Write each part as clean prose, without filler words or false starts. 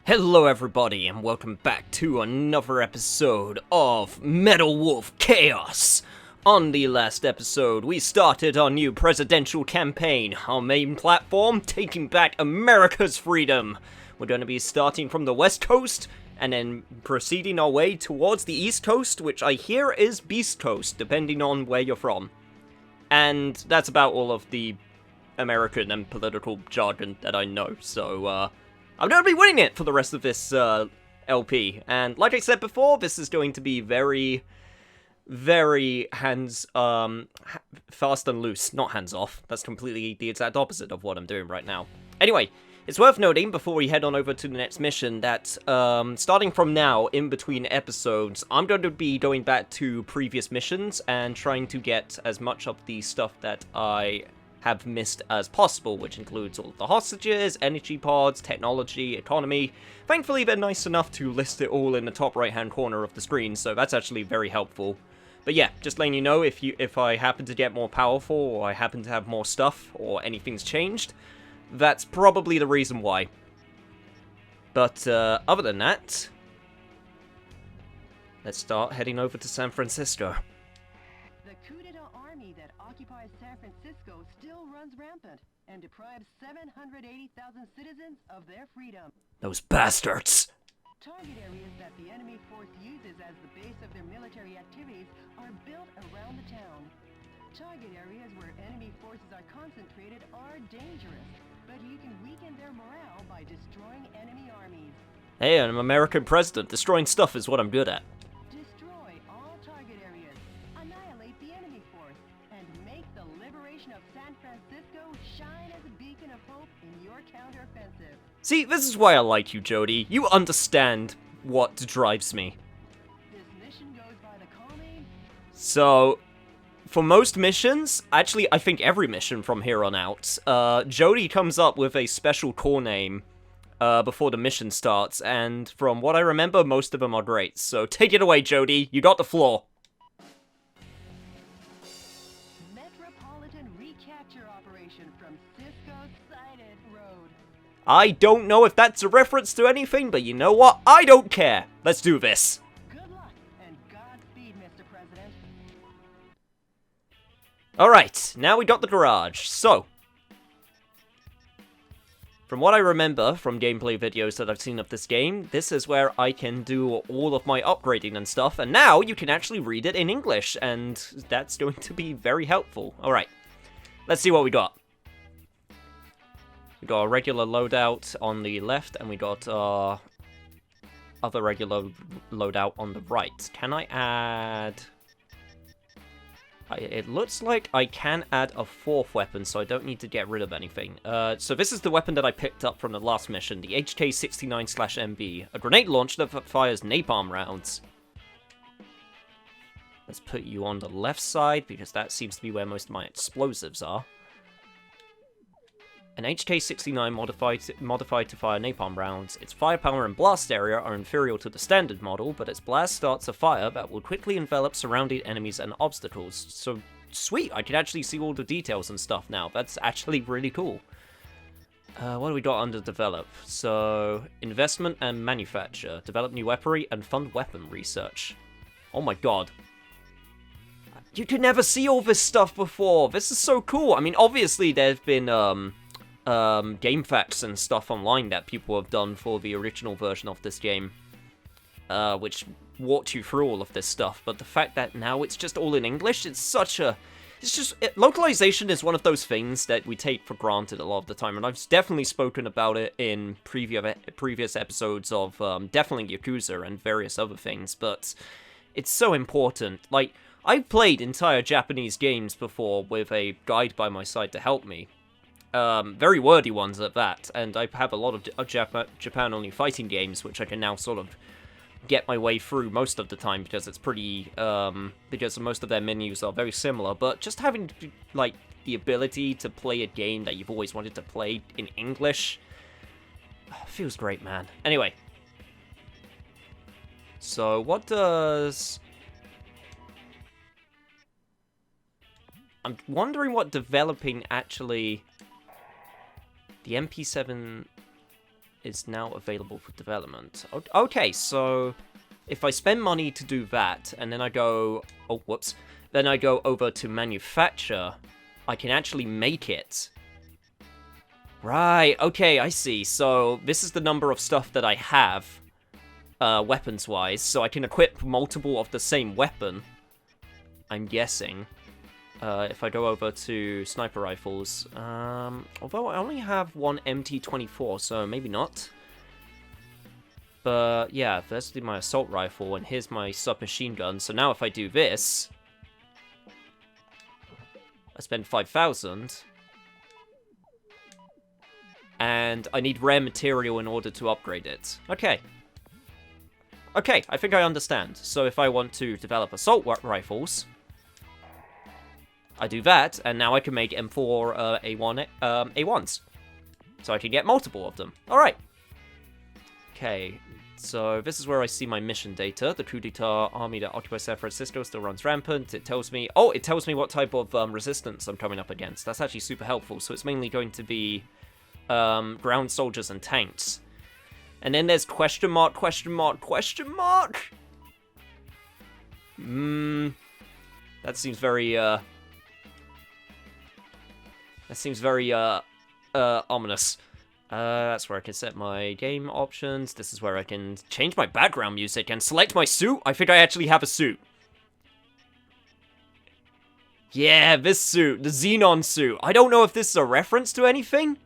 Hello everybody and welcome back to another episode of Metal Wolf Chaos! On the last episode, we started our new presidential campaign, our main platform, taking back America's freedom. We're going to be starting from the west coast, and then proceeding our way towards the east coast, which I hear is Beast Coast, depending on where you're from. And that's about all of the American and political jargon that I know, so, I'm going to be winning it for the rest of this LP, and like I said before, this is going to be very fast and loose, not hands off. That's completely the exact opposite of what I'm doing right now. Anyway, it's worth noting, before we head on over to the next mission, that starting from now, in between episodes, I'm going to be going back to previous missions and trying to get as much of the stuff that I have missed as possible, which includes all of the hostages, energy pods, technology, economy. Thankfully, they're nice enough to list it all in the top right-hand corner of the screen, so that's actually very helpful. But yeah, just letting you know, if I happen to get more powerful, or I happen to have more stuff, or anything's changed, that's probably the reason why. But other than that, let's start heading over to San Francisco. San Francisco still runs rampant and deprives 780,000 citizens of their freedom. Those bastards! Target areas that the enemy force uses as the base of their military activities are built around the town. Target areas where enemy forces are concentrated are dangerous, but you can weaken their morale by destroying enemy armies. Hey, I'm an American president. Destroying stuff is what I'm good at. Destroy all target areas, annihilate the enemy force, and make the liberation of San Francisco shine as a beacon of hope in your counteroffensive. See, this is why I like you, Jody. You understand what drives me. This mission goes by the call name. So, for most missions, actually I think every mission from here on out, Jody comes up with a special core name before the mission starts, and from what I remember, most of them are great. So take it away, Jody. You got the floor. Metropolitan recapture operation from Cisco-Sided Road. I don't know if that's a reference to anything, but you know what? I don't care. Let's do this. Good luck and Godspeed, Mr. President. Alright, now we got the garage. So, from what I remember from gameplay videos that I've seen of this game, this is where I can do all of my upgrading and stuff, and now you can actually read it in English, and that's going to be very helpful. Alright, let's see what we got. We got a regular loadout on the left, and we got other regular loadout on the right. Can I add... It looks like I can add a fourth weapon, so I don't need to get rid of anything. So this is the weapon that I picked up from the last mission, the HK-69/MB, a grenade launcher that fires napalm rounds. Let's put you on the left side, because that seems to be where most of my explosives are. An HK-69 modified to fire napalm rounds. Its firepower and blast area are inferior to the standard model, but its blast starts a fire that will quickly envelop surrounding enemies and obstacles. So, sweet, I can actually see all the details and stuff now. That's actually really cool. What do we got under develop? So, investment and manufacture. Develop new weaponry and fund weapon research. Oh my god. You could never see all this stuff before. This is so cool. I mean, obviously there have been, game facts and stuff online that people have done for the original version of this game, which walked you through all of this stuff, but the fact that now it's just all in English, localization is one of those things that we take for granted a lot of the time, and I've definitely spoken about it in previous episodes of, definitely Yakuza and various other things, but it's so important. Like, I've played entire Japanese games before with a guide by my side to help me, very wordy ones at that, and I have a lot of Japan-only fighting games, which I can now sort of get my way through most of the time, because it's pretty, because most of their menus are very similar, but just having, like, the ability to play a game that you've always wanted to play in English, feels great, man. Anyway, so what does... I'm wondering what developing actually... The MP7 is now available for development. Okay, so if I spend money to do that, and then I go... Oh, whoops. Then I go over to manufacture, I can actually make it. Right, okay, I see. So this is the number of stuff that I have, weapons-wise, so I can equip multiple of the same weapon, I'm guessing. If I go over to sniper rifles, although I only have one MT-24, so maybe not. But yeah, there's my assault rifle, and here's my submachine gun. So now if I do this, I spend 5,000, and I need rare material in order to upgrade it. Okay. Okay, I think I understand. So if I want to develop assault rifles, I do that, and now I can make M4 A1s. So I can get multiple of them. Alright. Okay, so this is where I see my mission data. The coup d'etat army that occupies San Francisco still runs rampant. It tells me... Oh, it tells me what type of resistance I'm coming up against. That's actually super helpful. So it's mainly going to be ground soldiers and tanks. And then there's question mark, question mark, question mark! That seems very, ominous. That's where I can set my game options. This is where I can change my background music and select my suit. I think I actually have a suit. Yeah, this suit, the Xenon suit. I don't know if this is a reference to anything.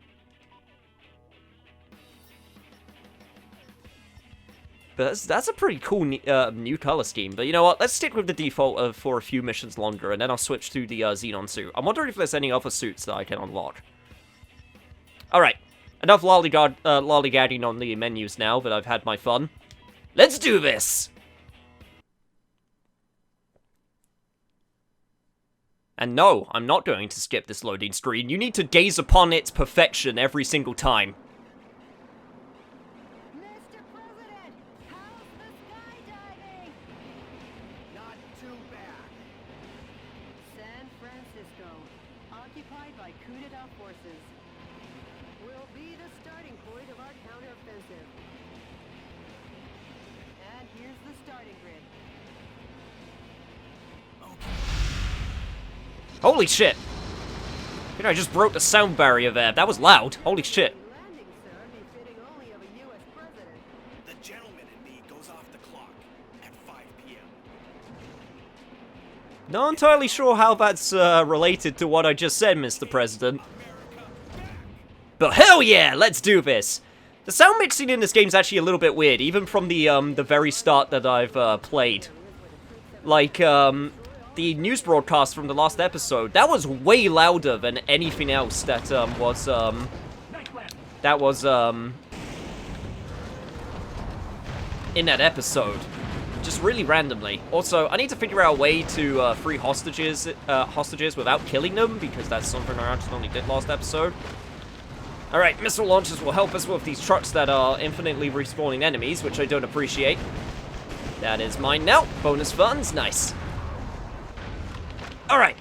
But that's a pretty cool new color scheme. But you know what? Let's stick with the default for a few missions longer, and then I'll switch to the Xenon suit. I'm wondering if there's any other suits that I can unlock. Alright. Enough lollygagging on the menus now that I've had my fun. Let's do this! And no, I'm not going to skip this loading screen. You need to gaze upon its perfection every single time. Holy shit! I think I just broke the sound barrier there. That was loud. Holy shit. The gentleman in me goes off the clock at 5 p.m. Not entirely sure how that's related to what I just said, Mr. President. But hell yeah, let's do this! The sound mixing in this game is actually a little bit weird, even from the very start that I've played. Like, the news broadcast from the last episode, that was way louder than anything else that was in that episode. Just really randomly. Also, I need to figure out a way to free hostages without killing them, because that's something I accidentally did last episode. Alright, missile launchers will help us with these trucks that are infinitely respawning enemies, which I don't appreciate. That is mine now. Bonus funds, nice. Alright.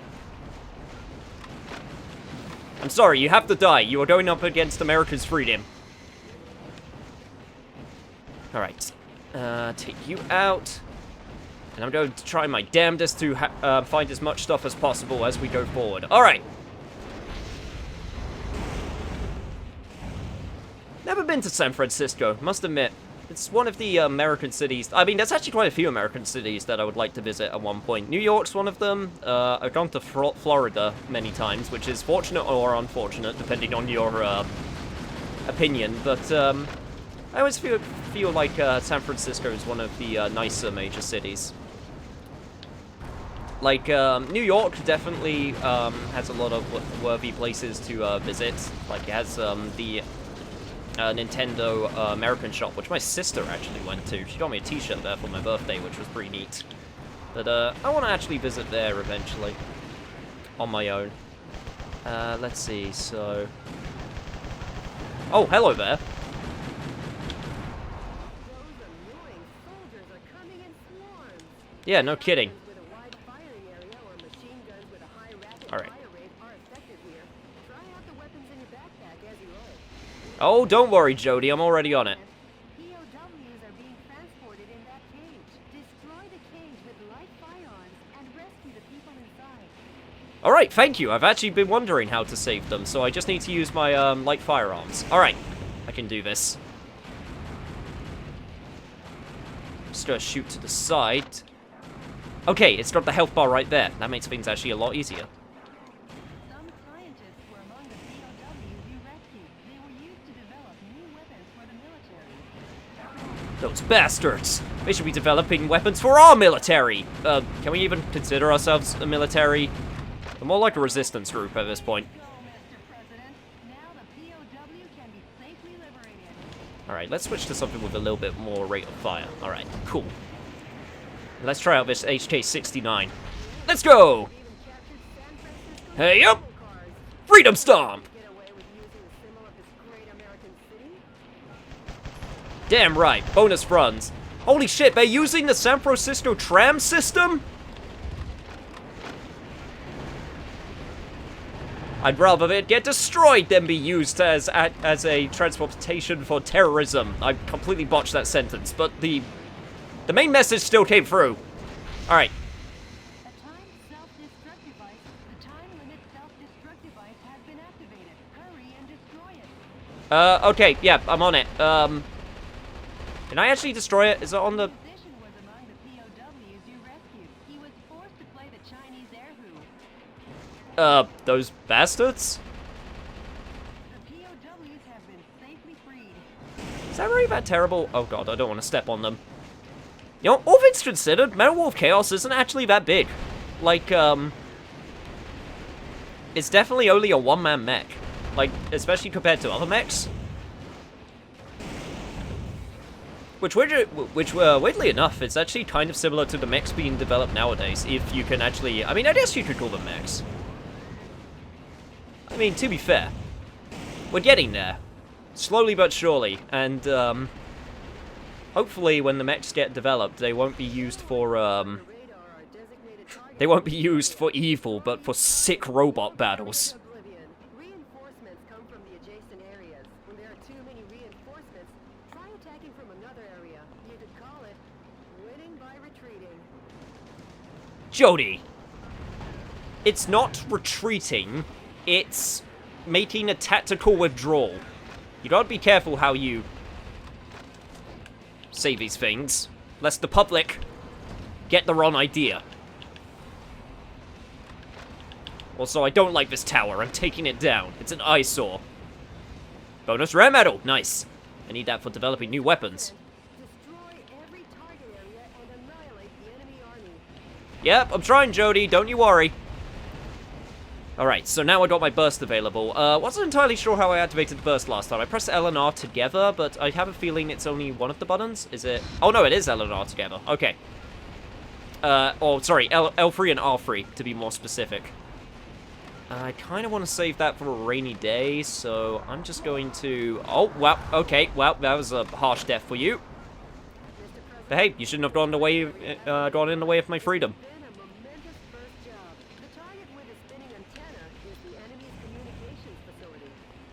I'm sorry, you have to die. You are going up against America's freedom. Alright. Take you out. And I'm going to try my damnedest to find as much stuff as possible as we go forward. Alright. Never been to San Francisco, must admit. It's one of the American cities. I mean, there's actually quite a few American cities that I would like to visit at one point. New York's one of them. I've gone to Florida many times, which is fortunate or unfortunate, depending on your opinion. But I always feel like San Francisco is one of the nicer major cities. Like, New York definitely has a lot of worthy places to visit. Like, it has the Nintendo American shop, which my sister actually went to. She got me a t-shirt there for my birthday, which was pretty neat. But I want to actually visit there eventually, on my own. Let's see, so... Oh, hello there. Yeah, no kidding. Alright. Oh, don't worry, Jody. I'm already on it. POWs are being transported in that cage. Destroy the cage with light firearms and rescue the people inside. Alright, thank you. I've actually been wondering how to save them, so I just need to use my light firearms. Alright, I can do this. Just gonna shoot to the side. Okay, it's dropped the health bar right there. That makes things actually a lot easier. Some scientists were among the POWs you rescued. They were used to develop new weapons for the military. Those bastards! They should be developing weapons for our military! Can we even consider ourselves a military? We're more like a resistance group at this point. Go, Mr. President. Now the POW can be safely liberated. Alright, let's switch to something with a little bit more rate of fire. Alright, cool. Let's try out this HK-69. Let's go! Hey up! Freedom Stomp! Get away with using the symbol of this great American city? Damn right, bonus runs. Holy shit, they're using the San Francisco tram system? I'd rather it get destroyed than be used as a transportation for terrorism. I completely botched that sentence, but the main message still came through. Alright. The time limit self-destruct device has been activated. Hurry and destroy it. Okay, yeah, I'm on it. Can I actually destroy it? Is it on the... Musician was among the POWs you rescued. He was forced to play the Chinese air who. Those bastards? The POWs have been safely freed. Is that really that terrible? Oh god, I don't want to step on them. You know, all things considered, Metal Wolf Chaos isn't actually that big. Like, it's definitely only a one-man mech. Like, especially compared to other mechs. Which weirdly enough, it's actually kind of similar to the mechs being developed nowadays, if you can actually... I mean, I guess you could call them mechs. I mean, to be fair, we're getting there. Slowly but surely, and, hopefully when the mechs get developed, they won't be used for, they won't be used for evil, but for sick robot battles. Oblivion. Reinforcements come from the adjacent areas. When there are too many reinforcements, try attacking from another area. You could call it winning by retreating. Jody! It's not retreating, it's making a tactical withdrawal. You gotta be careful how you say these things, lest the public get the wrong idea. Also, I don't like this tower. I'm taking it down. It's an eyesore. Bonus rare metal. Nice. I need that for developing new weapons. Destroy every target area and annihilate the enemy army. Yep, I'm trying, Jody. Don't you worry. Alright, so now I got my burst available. Wasn't entirely sure how I activated the burst last time. I pressed L and R together, but I have a feeling it's only one of the buttons. Is it? Oh no, it is L and R together. Okay. Oh, sorry, L3 and R3, to be more specific. I kind of want to save that for a rainy day, so I'm just going to... Oh, wow, okay, well, that was a harsh death for you. But hey, you shouldn't have gone in the way of my freedom. Been a momentous first job. The target with a spinning antenna is the enemy's communications facility.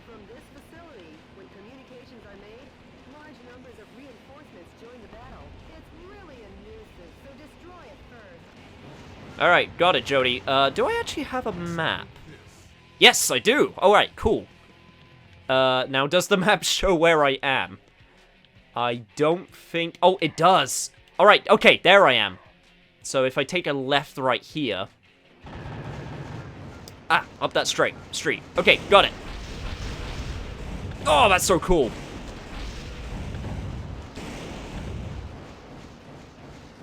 From this facility, when communications are made, large numbers of reinforcements join the battle. It's really a nuisance, so destroy it first. Alright, got it, Jody. Do I actually have a map? Yes, I do! Alright, cool. Now, does the map show where I am? I don't think... Oh, it does! Alright, okay, there I am. So if I take a left right here... Ah, up that street. Okay, got it. Oh, that's so cool.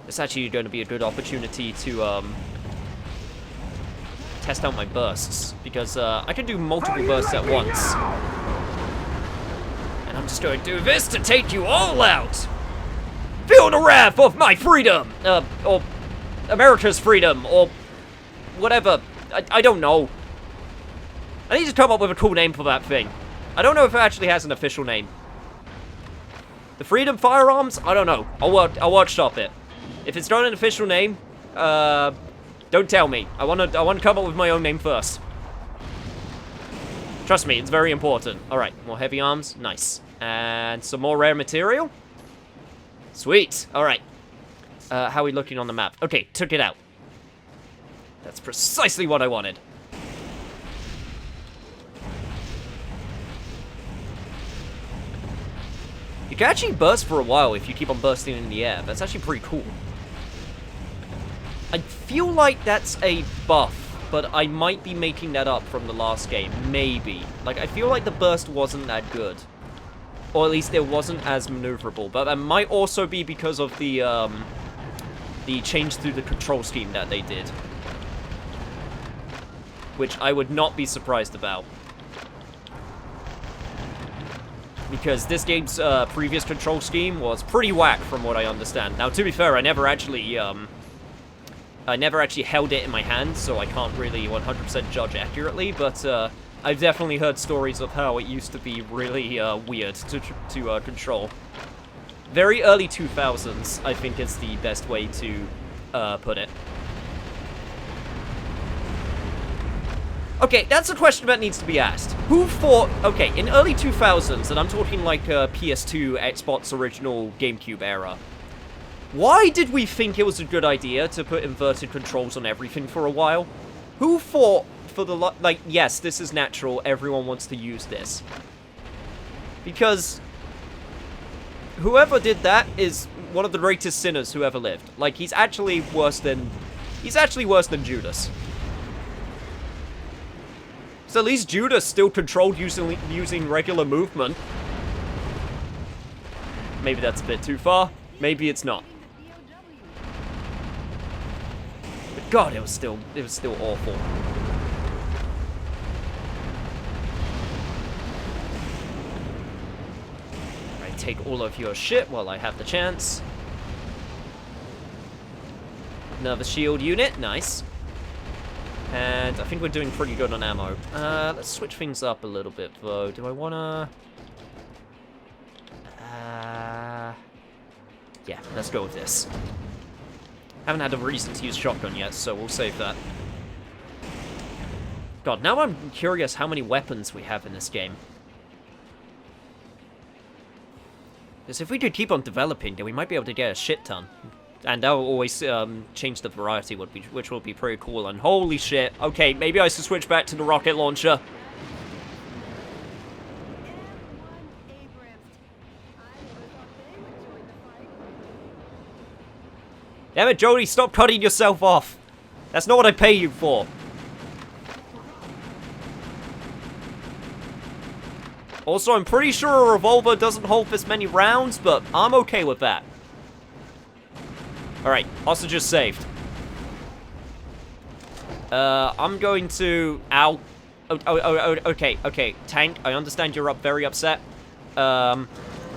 It's actually going to be a good opportunity to, test out my bursts, because, I can do multiple bursts at once. And I'm just going to do this to take you all out! Feel the wrath of my freedom! Or America's freedom, or whatever. I don't know. I need to come up with a cool name for that thing. I don't know if it actually has an official name. The Freedom Firearms? I don't know. I'll workshop it. If it's not an official name, don't tell me. I want to come up with my own name first. Trust me, it's very important. Alright, more heavy arms. Nice. And some more rare material. Sweet. Alright. How are we looking on the map? Okay, took it out. That's precisely what I wanted. You can actually burst for a while if you keep on bursting in the air. That's actually pretty cool. I feel like that's a buff, but I might be making that up from the last game. Maybe. Like, I feel like the burst wasn't that good. Or at least it wasn't as maneuverable. But that might also be because of the change through the control scheme that they did. Which I would not be surprised about. Because this game's previous control scheme was pretty whack from what I understand. Now, to be fair, I never actually held it in my hand, so I can't really 100% judge accurately, but I've definitely heard stories of how it used to be really weird to control. Very early 2000s, I think, is the best way to put it. Okay, that's a question that needs to be asked. Who thought... Okay, in early 2000s, and I'm talking like PS2, Xbox original, GameCube era, why did we think it was a good idea to put inverted controls on everything for a while? Who thought for the... Like, yes, this is natural, everyone wants to use this. Because... whoever did that is one of the greatest sinners who ever lived. Like, he's actually worse than Judas. So at least Judas still controlled using regular movement. Maybe that's a bit too far. Maybe it's not. But God, it was still awful. Alright, take all of your shit while I have the chance. Another shield unit, nice. And I think we're doing pretty good on ammo. Let's switch things up a little bit, though. Do I wanna... yeah, let's go with this. Haven't had a reason to use shotgun yet, so we'll save that. God, now I'm curious how many weapons we have in this game. Because if we could keep on developing, then we might be able to get a shit ton. And that will always change the variety, which will be pretty cool. And holy shit. Okay, maybe I should switch back to the rocket launcher. Damn it, Jody, stop cutting yourself off. That's not what I pay you for. Also, I'm pretty sure a revolver doesn't hold this many rounds, but I'm okay with that. Alright, hostages saved. I'm going to... Ow. Okay. Tank, I understand you're very upset.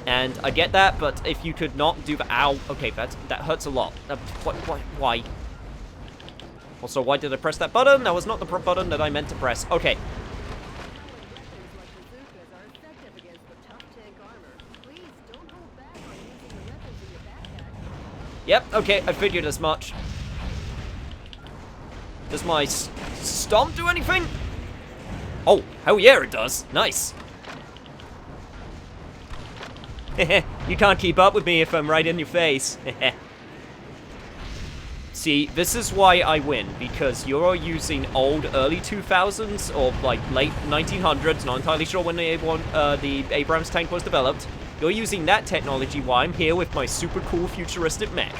And I get that, but if you could not do the... Ow. Okay, that hurts a lot. Why? Also, why did I press that button? That was not the button that I meant to press. Okay. Yep, okay, I figured as much. Does my stomp do anything? Oh, hell yeah, it does. Nice. You can't keep up with me if I'm right in your face. See, this is why I win, because you're using old early 2000s or like late 1900s, not entirely sure when the Abrams tank was developed. You're using that technology while I'm here with my super cool futuristic mech.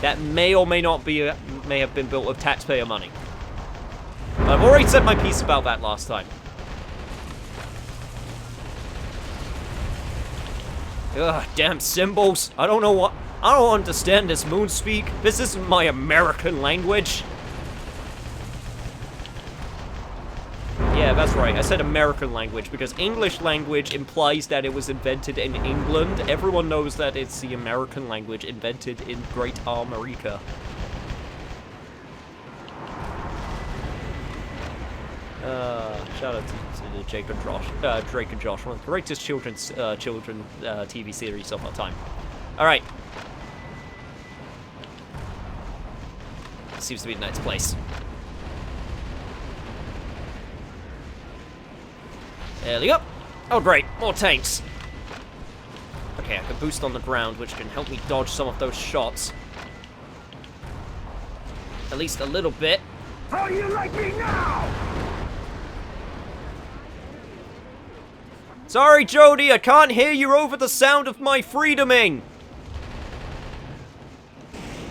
That may or may not be, may have been built with taxpayer money. I've already said my piece about that last time. Ugh, damn symbols. I don't understand this moon speak. This isn't my American language. Yeah, that's right. I said American language because English language implies that it was invented in England. Everyone knows that it's the American language invented in Great America. Shout out to Drake and Josh, one of the greatest children's TV series of our time. All right. That seems to be the next place. There we go. Oh, great. More tanks. Okay, I can boost on the ground, which can help me dodge some of those shots. At least a little bit. How do you like me now? Sorry, Jody, I can't hear you over the sound of my freedoming.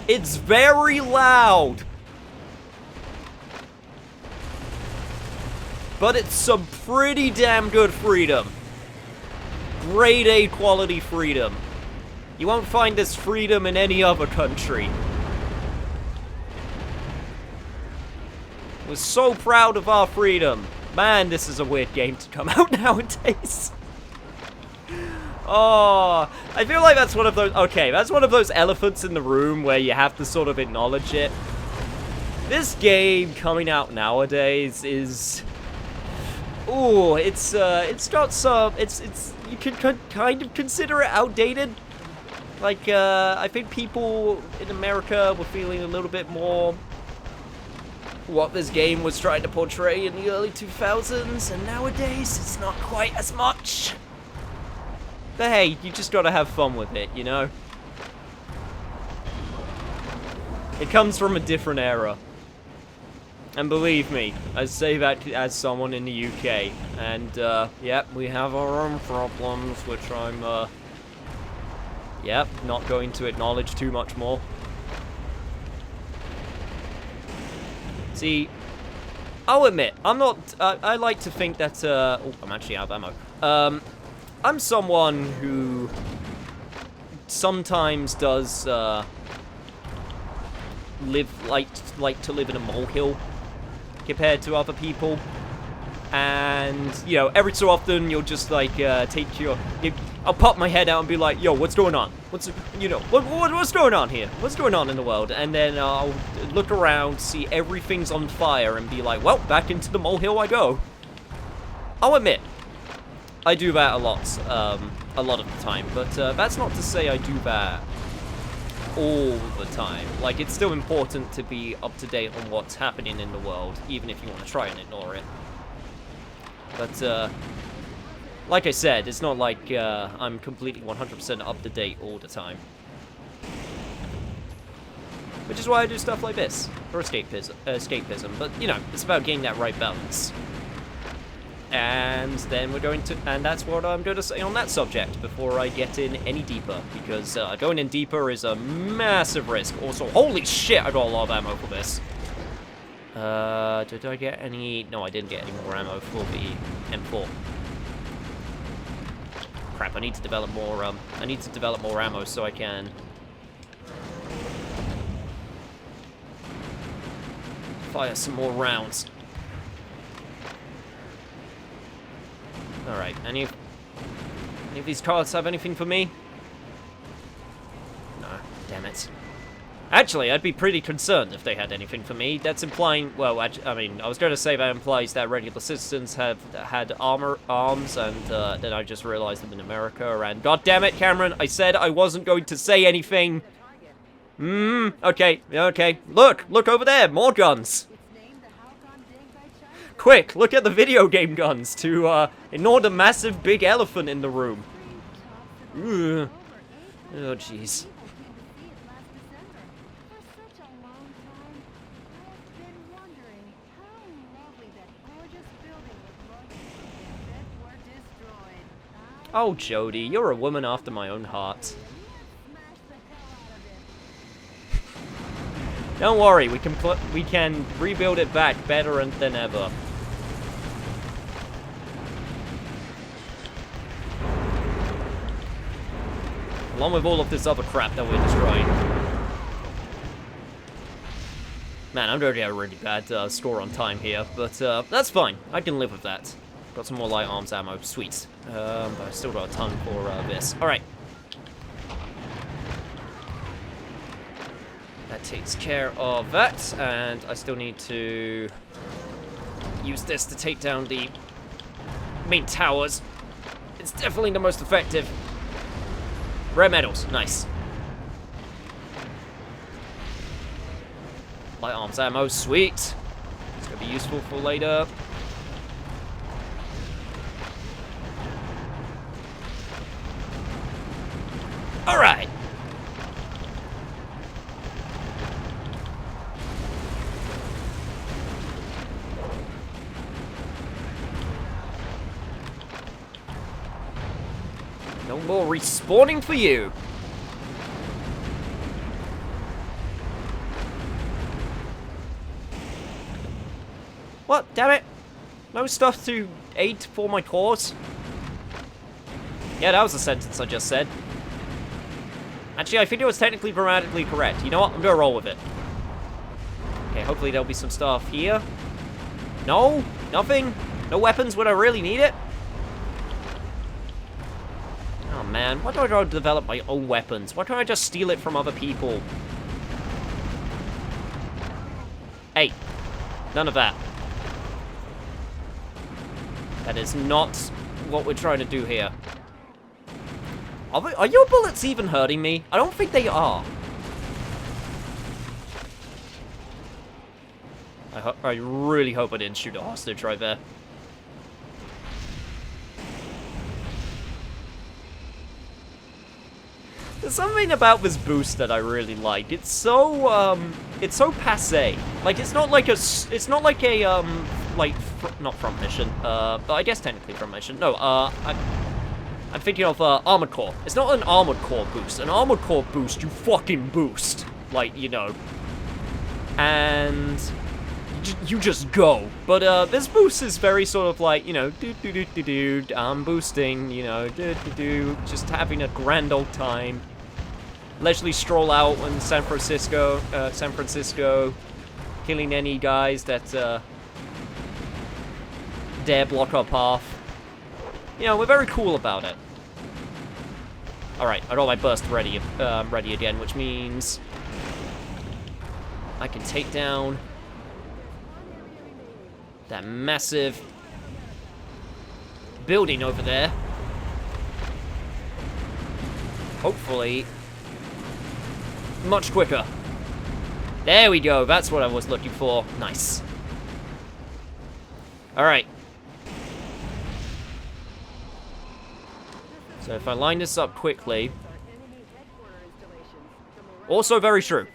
It's very loud. But it's some pretty damn good freedom. Grade A quality freedom. You won't find this freedom in any other country. We're so proud of our freedom. Man, this is a weird game to come out nowadays. Oh, I feel like that's one of those... Okay, that's one of those elephants in the room where you have to sort of acknowledge it. This game coming out nowadays is... Ooh, it's got some... You can kind of consider it outdated. Like, I think people in America were feeling a little bit more... what this game was trying to portray in the early 2000s, and nowadays it's not quite as much. But hey, you just gotta have fun with it, you know? It comes from a different era. And believe me, I say that as someone in the UK. And, yep, we have our own problems, which I'm, yep, not going to acknowledge too much more. See, I'll admit, I'm not, I like to think that, oh, I'm actually out of ammo. I'm someone who sometimes does, like to live in a molehill compared to other people. And, you know, every so often you'll just, like, I'll pop my head out and be like, yo, what's going on? What's going on here? What's going on in the world? And then I'll look around, see everything's on fire, and be like, well, back into the molehill I go. I'll admit, I do that a lot of the time, but that's not to say I do that all the time. Like, it's still important to be up to date on what's happening in the world, even if you want to try and ignore it. But, like I said, it's not like I'm completely 100% up to date all the time. Which is why I do stuff like this, for escapism. But, you know, it's about getting that right balance. And then and that's what I'm going to say on that subject before I get in any deeper, because going in deeper is a massive risk. Also, holy shit, I got a lot of ammo for this. Did I get any? No, I didn't get any more ammo for the M4. Crap, I need to develop more, ammo so I can fire some more rounds. Alright, any of these cards have anything for me? No, damn it. Actually, I'd be pretty concerned if they had anything for me. That's implying, well, I mean, I was going to say that implies that regular citizens have had arms, and then I just realized I'm in America, and god damn it, Cameron, I said I wasn't going to say anything. Okay, look over there, more guns. Quick, look at the video game guns to ignore the massive big elephant in the room. Ugh. Oh, jeez. Oh, Jody, you're a woman after my own heart. Don't worry, we can rebuild it back better than ever. Along with all of this other crap that we're destroying. Man, I'm going to get a really bad score on time here, but that's fine. I can live with that. Got some more light arms ammo. Sweet. But I still got a ton for this. Alright. That takes care of that, and I still need to use this to take down the main towers. It's definitely the most effective. Rare medals, nice. Light arms ammo, sweet. It's gonna be useful for later. Alright. No more respawning for you. What? Damn it. No stuff to aid for my cause? Yeah, that was a sentence I just said. Actually, I think it was technically grammatically correct. You know what? I'm gonna roll with it. Okay, hopefully there'll be some stuff here. No? Nothing? No weapons when I really need it? Oh man, why don't I develop my own weapons? Why can't I just steal it from other people? Hey, none of that. That is not what we're trying to do here. Are your bullets even hurting me? I don't think they are. I really hope I didn't shoot a hostage right there. There's something about this boost that I really like. It's so passé. Like it's not like a not front mission. But I guess technically front mission. No, I'm thinking of Armored Core. It's not an Armored Core boost. An Armored Core boost, you fucking boost. Like, you know. And you just go. But this boost is very sort of like, you know, I'm boosting, you know, just having a grand old time. Leisurely stroll out in San Francisco, killing any guys that dare block our path. You know, we're very cool about it. Alright, I got my burst ready again, which means I can take down that massive building over there. Hopefully, much quicker. There we go, that's what I was looking for. Nice. Alright. So if I line this up quickly... Also very true.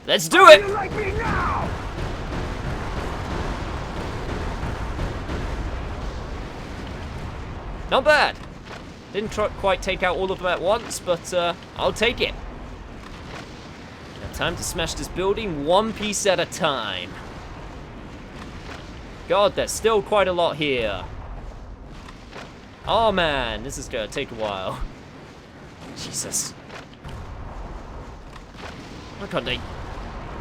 Let's do it! You like me now? Not bad. Didn't quite take out all of them at once, but I'll take it. Now time to smash this building one piece at a time. God, there's still quite a lot here. Oh man, this is gonna take a while. Jesus. Why can't they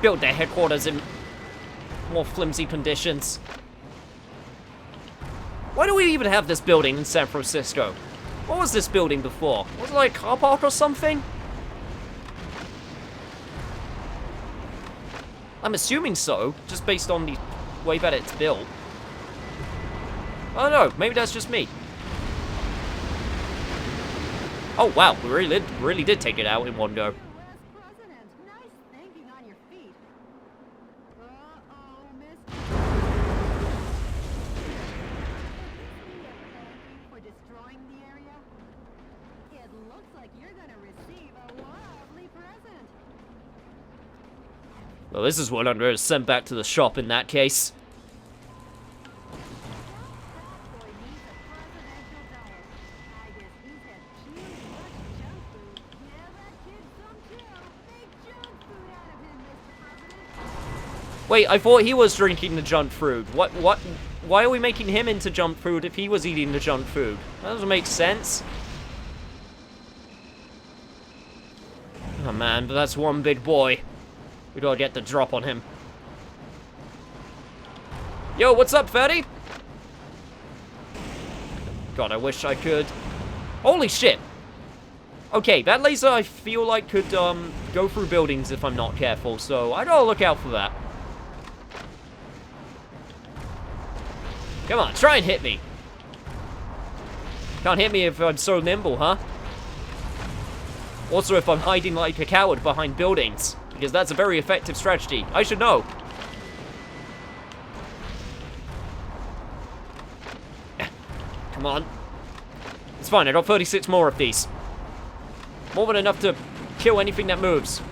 build their headquarters in more flimsy conditions? Why do we even have this building in San Francisco? What was this building before? Was it like a car park or something? I'm assuming so, just based on the way that it's built. I don't know, maybe that's just me. Oh wow, we really did take it out in one go. Well, this is what I'm going to send back to the shop in that case. Wait, I thought he was drinking the junk food. What? Why are we making him into junk food if he was eating the junk food? That doesn't make sense. Oh man, but that's one big boy. We gotta get the drop on him. Yo, what's up, fatty? God, I wish I could. Holy shit! Okay, that laser I feel like could go through buildings if I'm not careful, so I gotta look out for that. Come on, try and hit me. Can't hit me if I'm so nimble, huh? Also, if I'm hiding like a coward behind buildings, because that's a very effective strategy. I should know. Come on. It's fine, I got 36 more of these. More than enough to kill anything that moves.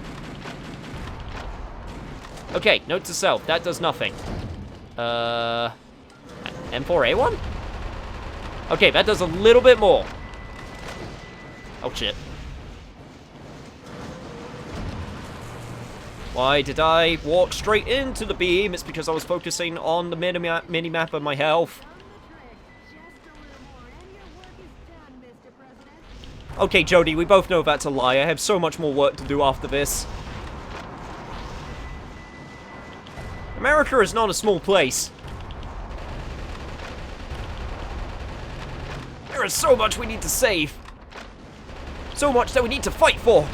Okay, note to self, that does nothing. M4A1? Okay, that does a little bit more. Oh, shit. Why did I walk straight into the beam? It's because I was focusing on the mini-map of my health. Okay, Jody, we both know that's a lie. I have so much more work to do after this. America is not a small place. There is so much we need to save. So much that we need to fight for.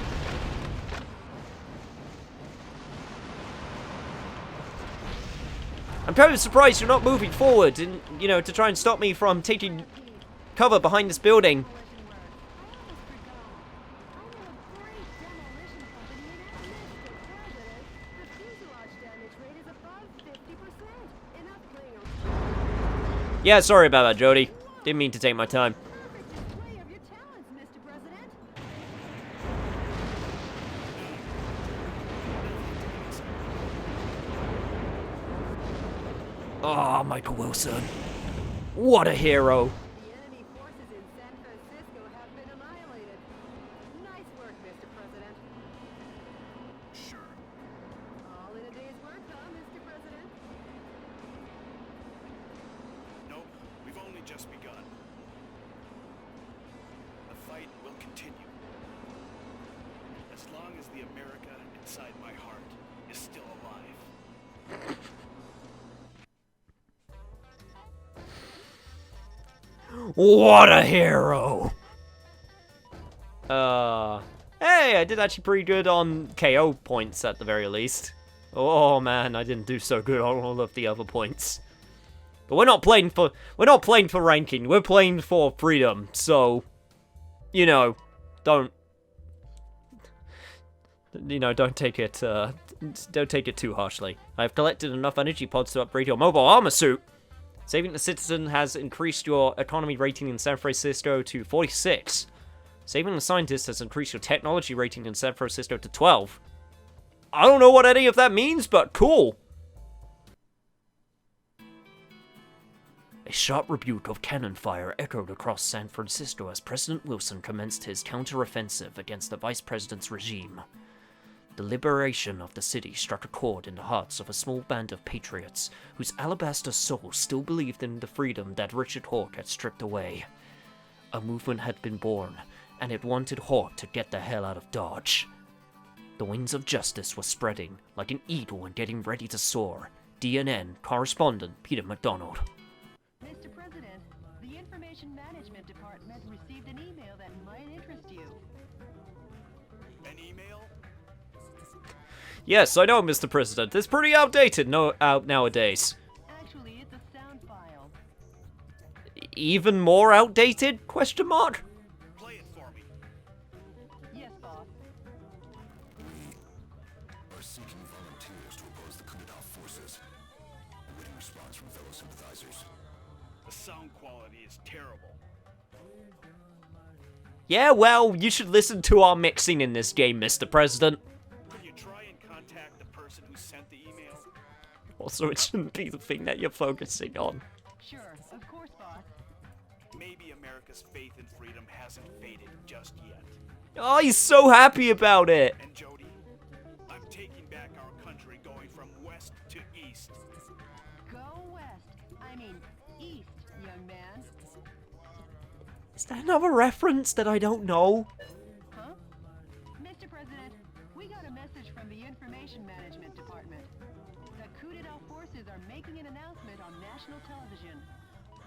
I'm kind of surprised you're not moving forward and, you know, to try and stop me from taking cover behind this building. Yeah, sorry about that, Jody. Didn't mean to take my time. Oh, Michael Wilson. What a hero. The enemy forces in San Francisco have been annihilated. Nice work, Mr. President. Sure. All in a day's work, huh, Mr. President? Nope, we've only just begun. The fight will continue. As long as the America inside my heart is still alive. What a hero! Hey, I did actually pretty good on KO points at the very least. Oh man, I didn't do so good on all of the other points. But we're not playing for ranking. We're playing for freedom. So, don't take it too harshly. I've collected enough energy pods to upgrade your mobile armor suit. Saving the Citizen has increased your economy rating in San Francisco to 46. Saving the Scientist has increased your technology rating in San Francisco to 12. I don't know what any of that means, but cool. A sharp rebuke of cannon fire echoed across San Francisco as President Wilson commenced his counteroffensive against the Vice President's regime. The liberation of the city struck a chord in the hearts of a small band of patriots whose alabaster souls still believed in the freedom that Richard Hawke had stripped away. A movement had been born, and it wanted Hawke to get the hell out of Dodge. The wings of justice were spreading like an eagle and getting ready to soar. DNN correspondent Peter McDonald. Mr. President, the Information Management Department received an email that might interest you. An email? Yes, I know, Mr. President. It's pretty outdated nowadays. Actually, it's a sound file. Even more outdated? Question mark? Play it for me. Yes, boss. Are seeking volunteers to oppose the coup d'etat forces. Awaiting response from fellow sympathizers. The sound quality is terrible. Yeah, well, you should listen to our mixing in this game, Mr. President. Could you try and contact the person who sent the email? Also, it shouldn't be the thing that you're focusing on. Sure, of course, boss. Maybe America's faith in freedom hasn't faded just yet. Oh, he's so happy about it. And Jody, I'm taking back our country, going from west to east. Go west. I mean, east, young man. Is that another reference that I don't know? Huh? Mr. President, we got a message from the Information Management Department. The coup d'etat forces are making an announcement on national television.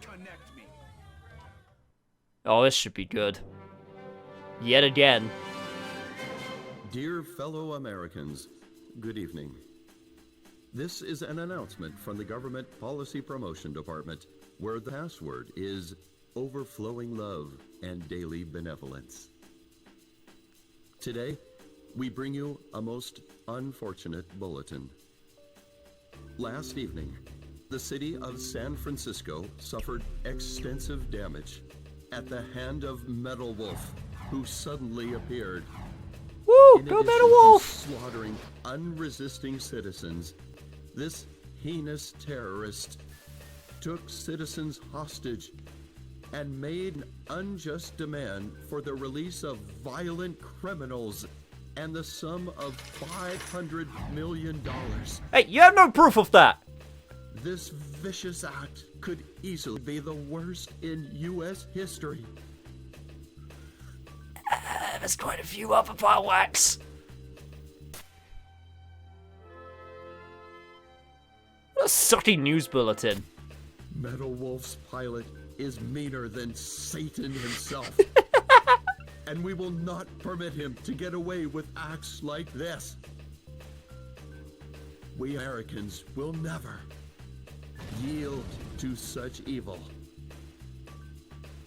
Connect me. Oh, this should be good. Yet again. Dear fellow Americans, good evening. This is an announcement from the Government Policy Promotion Department where the password is overflowing love and daily benevolence. Today, we bring you a most unfortunate bulletin. Last evening, the city of San Francisco suffered extensive damage at the hand of Metal Wolf, who suddenly appeared. Woo! In Go addition Metal to Wolf! slaughtering unresisting citizens, this heinous terrorist took citizens hostage and made an unjust demand for the release of violent criminals and the sum of $500 million. Hey, you have no proof of that! This vicious act could easily be the worst in U.S. history. There's quite a few other fireworks. What a sucky news bulletin. Metal Wolf's pilot is meaner than Satan himself. And we will not permit him to get away with acts like this. We Americans will never yield to such evil.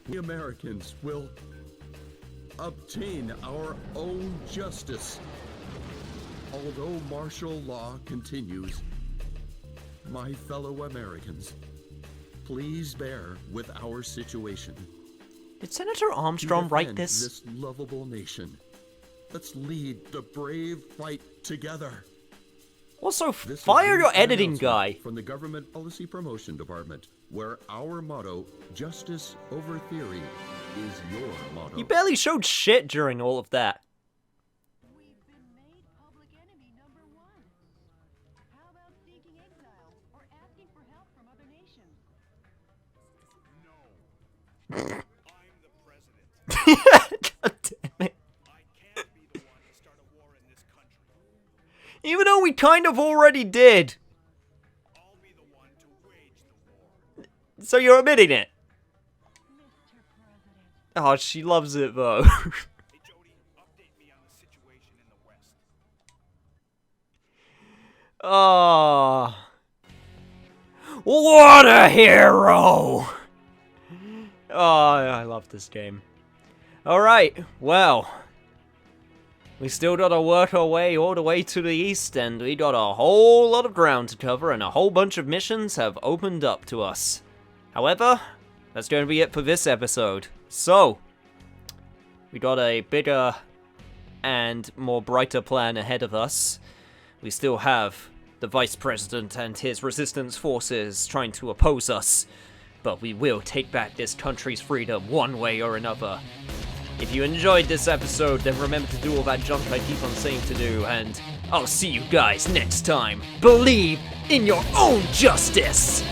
We Americans will obtain our own justice. Although martial law continues, my fellow Americans, please bear with our situation. Did Senator Armstrong write Defend this? This lovable nation. Let's lead the brave fight together. Also, This fire is your an editing announcement guy. from the Government Policy Promotion Department, where our motto, justice over theory, is your motto. You barely showed shit during all of that. We've been made public enemy number one. How about seeking exile or asking for help from other nations? No. I'm the president. God damn it. I can't be the one to start a war in this country. Even though we kind of already did. I'll be the one to wage the war. So you're admitting it. Mr. President. Oh, she loves it though. Hey, Jody, update me on the situation in the West. Oh. What a hero! Oh, I love this game. Alright, well. We still gotta work our way all the way to the east, and we got a whole lot of ground to cover, and a whole bunch of missions have opened up to us. However, that's going to be it for this episode. So, we got a bigger and more brighter plan ahead of us. We still have the Vice President and his resistance forces trying to oppose us, but we will take back this country's freedom one way or another. If you enjoyed this episode, then remember to do all that junk I keep on saying to do, and I'll see you guys next time. Believe in your own justice!